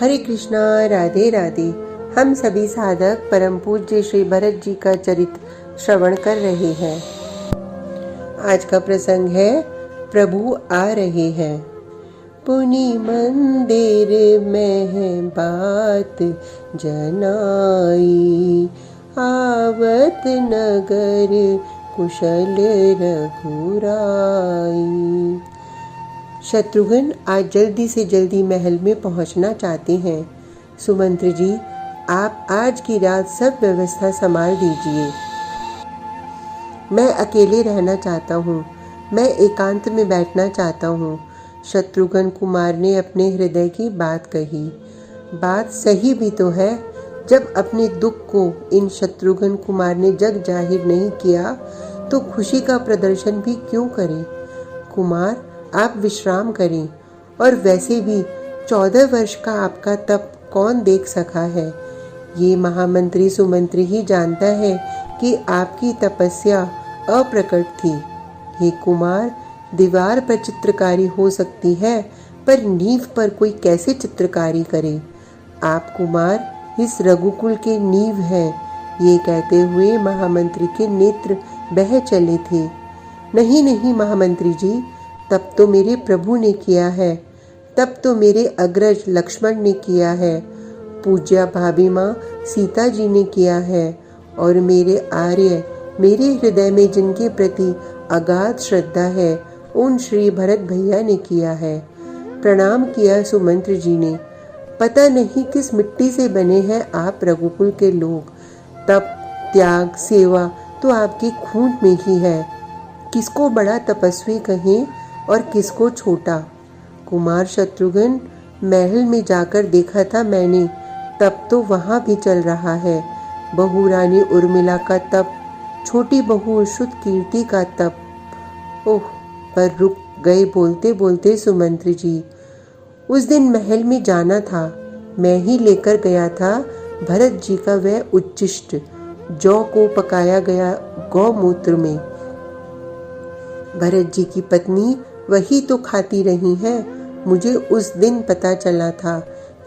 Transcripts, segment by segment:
हरे कृष्णा, राधे राधे। हम सभी साधक परम पूज्य श्री भरत जी का चरित्र श्रवण कर रहे हैं। आज का प्रसंग है प्रभु आ रहे हैं। पुनि मंदिर में है बात जनाई, आवत नगर कुशल रघुराई। शत्रुघ्न आज जल्दी से जल्दी महल में पहुंचना चाहते हैं। सुमंत्र जी, आप आज की रात सब व्यवस्था संभाल दीजिए। मैं अकेले रहना चाहता हूँ, मैं एकांत में बैठना चाहता हूँ। शत्रुघ्न कुमार ने अपने हृदय की बात कही। बात सही भी तो है। जब अपने दुख को इन शत्रुघ्न कुमार ने जग जाहिर नहीं किया तो खुशी का प्रदर्शन भी क्यों करें। कुमार, आप विश्राम करें। और वैसे भी 14 वर्ष का आपका तप कौन देख सका है। ये महामंत्री सुमंत्री ही जानता है कि आपकी तपस्या अप्रकट थी। हे कुमार, दीवार पर चित्रकारी हो सकती है, पर नींव पर कोई कैसे चित्रकारी करे। आप कुमार इस रघुकुल के नींव हैं। ये कहते हुए महामंत्री के नेत्र बह चले थे। नहीं नहीं महामंत्री जी, तब तो मेरे प्रभु ने किया है, तब तो मेरे अग्रज लक्ष्मण ने किया है, पूज्या भाभी माँ सीता जी ने किया है, और मेरे आर्य, मेरे हृदय में जिनके प्रति अगाध श्रद्धा है, उन श्री भरत भैया ने किया है। प्रणाम किया सुमंत्र जी ने। पता नहीं किस मिट्टी से बने हैं आप रघुकुल के लोग। तप, त्याग, सेवा तो आपके खून में ही है। किसको बड़ा तपस्वी कहें और किसको छोटा। कुमार शत्रुघ्न, महल में जाकर देखा था मैंने, तब तो वहाँ भी चल रहा है। बहू रानी उर्मिला का तप, छोटी बहू शुद्ध कीर्ति का तप। ओह, पर रुक गए बोलते बोलते सुमंत्र जी। उस दिन महल में जाना था, मैं ही लेकर गया था भरत जी का वह उच्छिष्ट, जौ को पकाया गया गौमूत्र में। भरत जी की पत्नी वही तो खाती रही है। मुझे उस दिन पता चला था।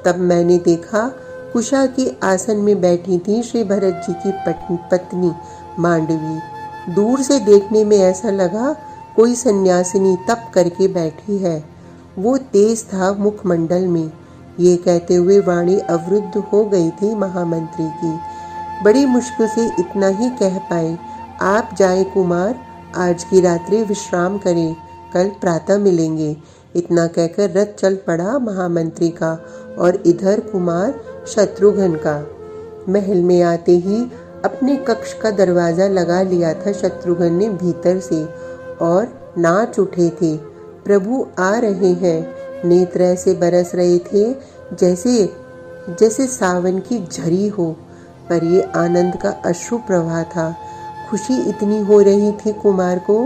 तब मैंने देखा कुशा के आसन में बैठी थी श्री भरत जी की पत्नी मांडवी। दूर से देखने में ऐसा लगा कोई सन्यासिनी तप करके बैठी है। वो तेज था मुखमंडल में। ये कहते हुए वाणी अवरुद्ध हो गई थी महामंत्री की। बड़ी मुश्किल से इतना ही कह पाए, आप जाएं कुमार, आज की रात्रि विश्राम करें, कल प्रातः मिलेंगे। इतना कहकर रथ चल पड़ा महामंत्री का, और इधर कुमार शत्रुघ्न का। महल में आते ही अपने कक्ष का दरवाजा लगा लिया था शत्रुघ्न ने भीतर से, और नाच उठे थे। प्रभु आ रहे हैं। नेत्र ऐसे बरस रहे थे जैसे जैसे सावन की झरी हो, पर ये आनंद का अश्रु प्रवाह था। खुशी इतनी हो रही थी कुमार को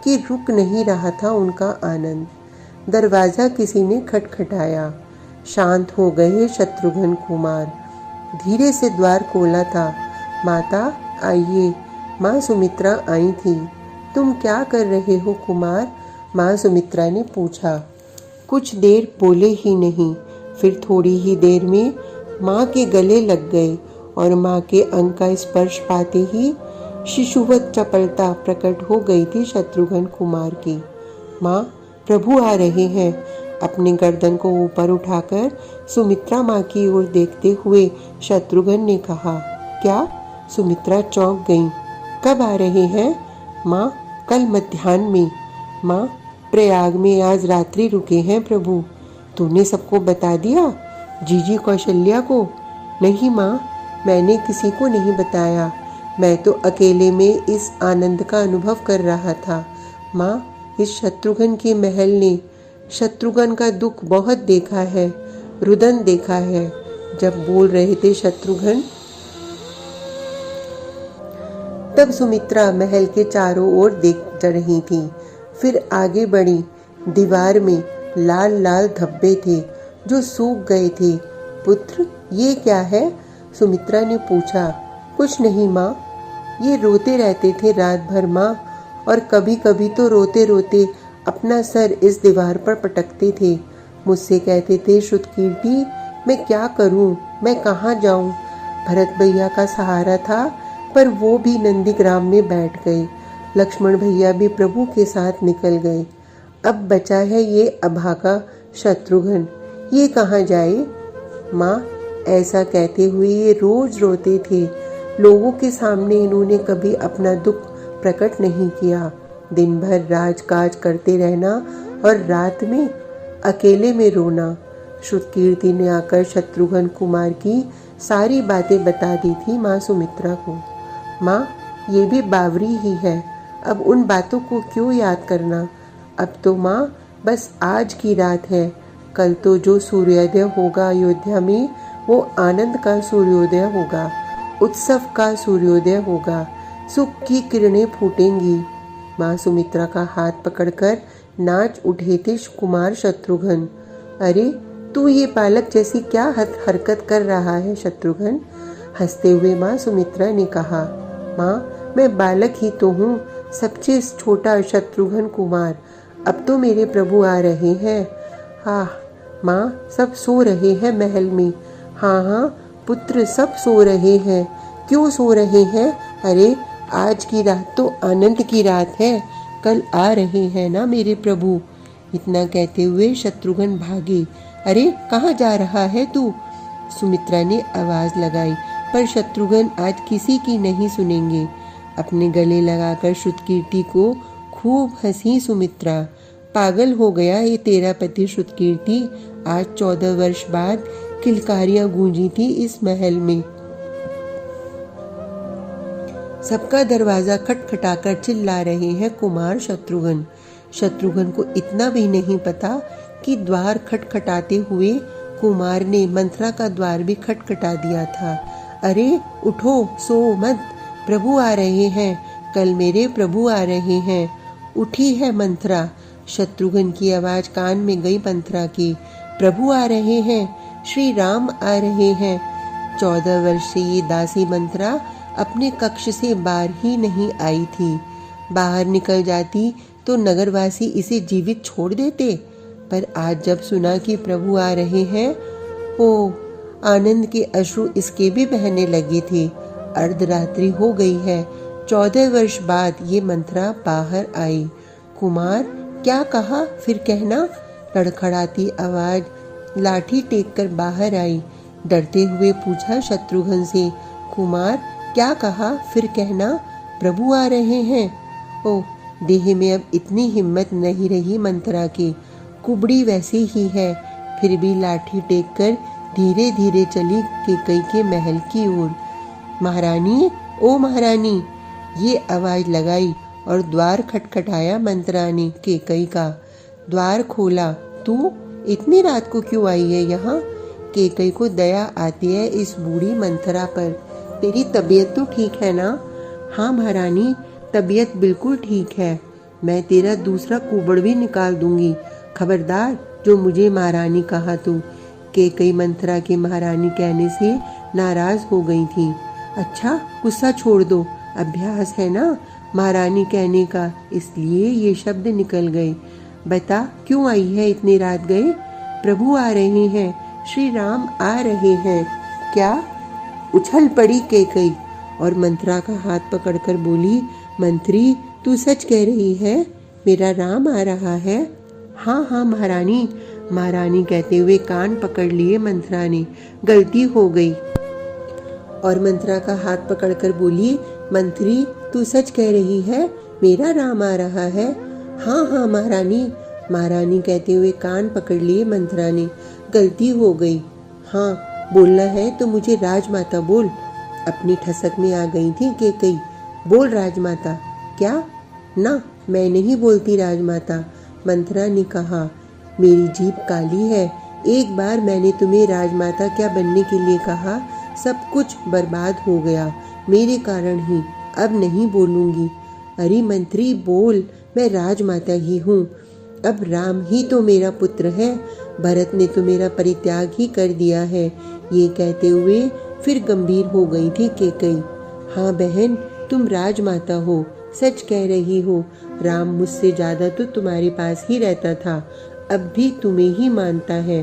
कि रुक नहीं रहा था उनका आनंद। दरवाजा किसी ने खटखटाया। शांत हो गए शत्रुघ्न कुमार। धीरे से द्वार खोला था। माता आइए। माँ सुमित्रा आई थी। तुम क्या कर रहे हो कुमार? माँ सुमित्रा ने पूछा। कुछ देर बोले ही नहीं, फिर थोड़ी ही देर में माँ के गले लग गए, और माँ के अंग का स्पर्श पाते ही शिशुवत चपलता प्रकट हो गई थी शत्रुघ्न कुमार की। माँ, प्रभु आ रहे हैं। अपने गर्दन को ऊपर उठाकर सुमित्रा माँ की ओर देखते हुए शत्रुघ्न ने कहा। क्या? सुमित्रा चौंक गईं। कब आ रहे हैं? माँ, कल मध्याह्न में। माँ, प्रयाग में आज रात्रि रुके हैं प्रभु। तूने सबको बता दिया? जीजी कौशल्या को? नहीं माँ, मैंने किसी को नहीं बताया। मैं तो अकेले में इस आनंद का अनुभव कर रहा था। माँ, इस शत्रुघ्न के महल ने शत्रुघ्न का दुख बहुत देखा है, रुदन देखा है। जब बोल रहे थे शत्रुघ्न, तब सुमित्रा महल के चारों ओर देख रही थी। फिर आगे बढ़ी। दीवार में लाल लाल धब्बे थे जो सूख गए थे। पुत्र, ये क्या है? सुमित्रा ने पूछा। कुछ नहीं माँ, ये रोते रहते थे रात भर माँ, और कभी कभी तो रोते रोते अपना सर इस दीवार पर पटकते थे। मुझसे कहते थे, श्रुतकीर्ति, मैं क्या करूं, मैं कहाँ जाऊं। भरत भैया का सहारा था, पर वो भी नंदीग्राम में बैठ गए। लक्ष्मण भैया भी प्रभु के साथ निकल गए। अब बचा है ये अभागा शत्रुघ्न, ये कहाँ जाए। माँ, ऐसा कहते हुए ये रोज रोते थे। लोगों के सामने इन्होंने कभी अपना दुख प्रकट नहीं किया। दिन भर राजकाज करते रहना और रात में अकेले में रोना। श्रुतकीर्ति ने आकर शत्रुघ्न कुमार की सारी बातें बता दी थी माँ सुमित्रा को। माँ, ये भी बावरी ही है, अब उन बातों को क्यों याद करना। अब तो माँ बस आज की रात है, कल तो जो सूर्योदय होगा अयोध्या में वो आनंद का सूर्योदय होगा, उत्सव का सूर्योदय होगा, सुख की किरणें फूटेंगी। माँ सुमित्रा का हाथ पकड़कर नाच उठे थे कुमार शत्रुघ्न। अरे तू ये बालक जैसी क्या हरकत कर रहा है शत्रुघ्न। हंसते हुए माँ सुमित्रा ने कहा, माँ मैं बालक ही तो हूँ, सबसे छोटा शत्रुघ्न कुमार। अब तो मेरे प्रभु आ रहे हैं। हाँ माँ, सब सो रहे हैं महल में। हाँ हाँ पुत्र, सब सो रहे हैं। क्यों सो रहे हैं? अरे आज की रात तो आनंद की रात है, कल आ रहे हैं ना मेरे प्रभु। इतना कहते हुए शत्रुघ्न भागे। अरे कहाँ जा रहा है तू? सुमित्रा ने आवाज लगाई, पर शत्रुघ्न आज किसी की नहीं सुनेंगे। अपने गले लगाकर श्रुतकीर्ति को खूब हंसी सुमित्रा। पागल हो गया ये तेरा पति श्रुतकीर्ति। आज 14 वर्ष बाद किलकारियां गूंजी थी इस महल में। सबका दरवाजा खटखटाकर चिल्ला रहे हैं कुमार शत्रुघ्न। शत्रुघ्न को इतना भी नहीं पता कि द्वार खटखटाते हुए कुमार ने मंथरा का द्वार भी खटखटा दिया था। अरे उठो, सो मत, प्रभु आ रहे हैं, कल मेरे प्रभु आ रहे हैं। उठी है मंथरा। शत्रुघ्न की आवाज कान में गई मंथरा की। प्रभु आ रहे हैं, श्री राम आ रहे हैं। 14 वर्ष से ये दासी मंथरा अपने कक्ष से बाहर ही नहीं आई थी। बाहर निकल जाती तो नगरवासी इसे जीवित छोड़ देते, पर आज जब सुना कि प्रभु आ रहे हैं, ओ आनंद के अश्रु इसके भी बहने लगे थे। अर्धरात्रि हो गई है। 14 वर्ष बाद ये मंथरा बाहर आई। कुमार, क्या कहा फिर कहना। लड़खड़ाती आवाज लाठी टेक कर बाहर आई। डरते हुए पूछा शत्रुघ्न से, कुमार क्या कहा फिर कहना। प्रभु आ रहे हैं। ओ, देह में अब इतनी हिम्मत नहीं रही मंथरा की। कुबड़ी वैसी ही है, फिर भी लाठी टेक कर धीरे धीरे चली केकई के महल की ओर। महारानी, ओ महारानी, ये आवाज लगाई और द्वार खटखटाया मंथरा ने केकई का। द्वार खोला। तू इतनी रात को क्यों आई है यहाँ? केकई को दया आती है इस बूढ़ी मंथरा पर। तेरी तबीयत तो ठीक है ना? हाँ महारानी, तबीयत बिल्कुल ठीक है। मैं तेरा दूसरा कुबड़ भी निकाल दूंगी। खबरदार जो मुझे महारानी कहा तू। केकई मंथरा के महारानी कहने से नाराज हो गई थी। अच्छा गुस्सा छोड़ दो, अभ्यास है ना महारानी कहने का, इसलिए ये शब्द निकल गए। बता क्यों आई है इतनी रात गए? प्रभु आ रहे हैं, श्री राम आ रहे हैं। क्या? उछल पड़ी केकई और मंथरा का हाथ पकड़कर बोली, मंत्री तू सच कह रही है, मेरा राम आ रहा है? हाँ हाँ महारानी, महारानी कहते हुए कान पकड़ लिए मंथरा ने। गलती हो गई। और मंथरा का हाथ पकड़कर बोली, मंत्री तू सच कह रही है, मेरा राम आ रहा है? हाँ हाँ महारानी, महारानी कहते हुए कान पकड़ लिए मंथरा ने। गलती हो गई। हाँ बोलना है तो मुझे राजमाता बोल। अपनी ठसक में आ गई थी केकई। बोल राजमाता। क्या? ना, मैं नहीं बोलती राजमाता, मंथरा ने कहा। मेरी जीभ काली है। एक बार मैंने तुम्हें राजमाता क्या बनने के लिए कहा, सब कुछ बर्बाद हो गया मेरे कारण ही। अब नहीं बोलूंगी। अरे मंत्री बोल, मैं राजमाता ही हूँ। अब राम ही तो मेरा पुत्र है, भरत ने तो मेरा परित्याग ही कर दिया है। ये कहते हुए फिर गंभीर हो गई थी केकई। हाँ बहन, तुम राजमाता हो, सच कह रही हो। राम मुझसे ज्यादा तो तुम्हारे पास ही रहता था, अब भी तुम्हें ही मानता है।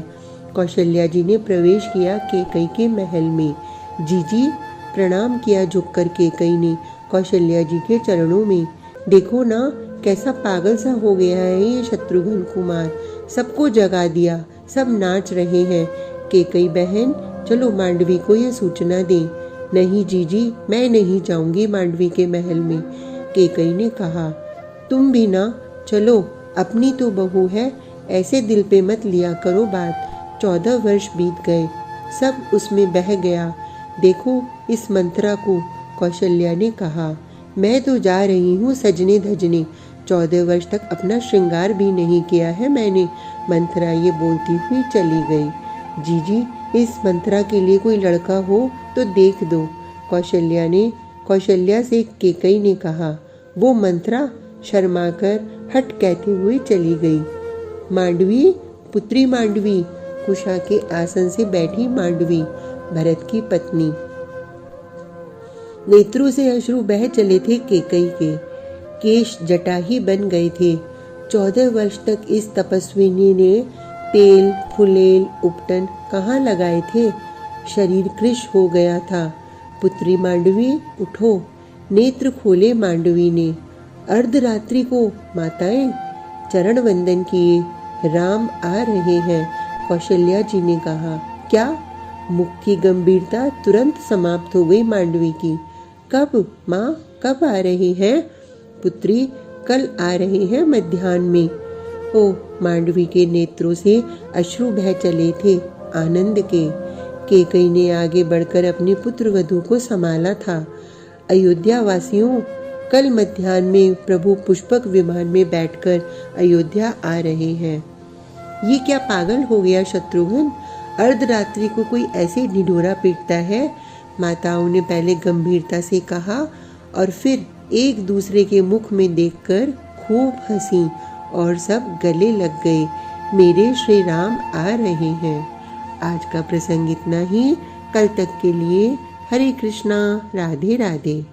कौशल्या जी ने प्रवेश किया केकई के महल में। जीजी प्रणाम किया झुककर केकई ने कौशल्या जी के चरणों में। देखो ना कैसा पागल सा हो गया है ये शत्रुघ्न कुमार, सबको जगा दिया, सब नाच रहे हैं। केकई बहन चलो मांडवी को ये सूचना दें। नहीं जीजी, मैं नहीं जाऊंगी मांडवी के महल में, केकई ने कहा। तुम भी ना चलो, अपनी तो बहू है, ऐसे दिल पे मत लिया करो बात। 14 वर्ष बीत गए, सब उसमें बह गया। देखो इस मंत्रा को, कौशल्या ने कहा। मैं तो जा रही हूँ सजने धजने, 14 वर्ष तक अपना श्रृंगार भी नहीं किया है मैंने, मंत्रा ये बोलती हुई चली गई। जीजी इस मंत्रा के लिए कोई लड़का हो तो देख दो, कौशल्या से केकई ने कहा। वो मंत्रा शर्माकर हट कहते हुए चली गई। मांडवी, पुत्री मांडवी, कुशा के आसन से बैठी मांडवी, भरत की पत्नी। नेत्रों से अश्रु बह चले थे केकई के, केश जटा ही बन गए थे। 14 वर्ष तक इस तपस्विनी ने तेल फुलेल उपटन कहाँ लगाए थे, शरीर कृश हो गया था। पुत्री मांडवी उठो, नेत्र खोले मांडवी ने। अर्धरात्रि को माताएं चरण वंदन किए, राम आ रहे हैं, कौशल्या जी ने कहा। क्या? मुख की गंभीरता तुरंत समाप्त हो गई मांडवी की। कब माँ, कब आ रही हैं? पुत्री, कल आ रही हैं मध्याह्न में। ओ, मांडवी के नेत्रों से अश्रु बह चले थे आनंद के। केकई ने आगे बढ़कर अपनी पुत्र वधू को संभाला था। अयोध्या वासियों, कल मध्याह्न में प्रभु पुष्पक विमान में बैठकर अयोध्या आ रहे हैं। ये क्या पागल हो गया शत्रुघ्न, अर्धरात्रि को कोई ऐसे ढिढोरा पीटता है, माताओं ने पहले गंभीरता से कहा और फिर एक दूसरे के मुख में देखकर खूब हंसी और सब गले लग गए। मेरे श्री राम आ रहे हैं। आज का प्रसंग इतना ही। कल तक के लिए हरे कृष्णा, राधे राधे।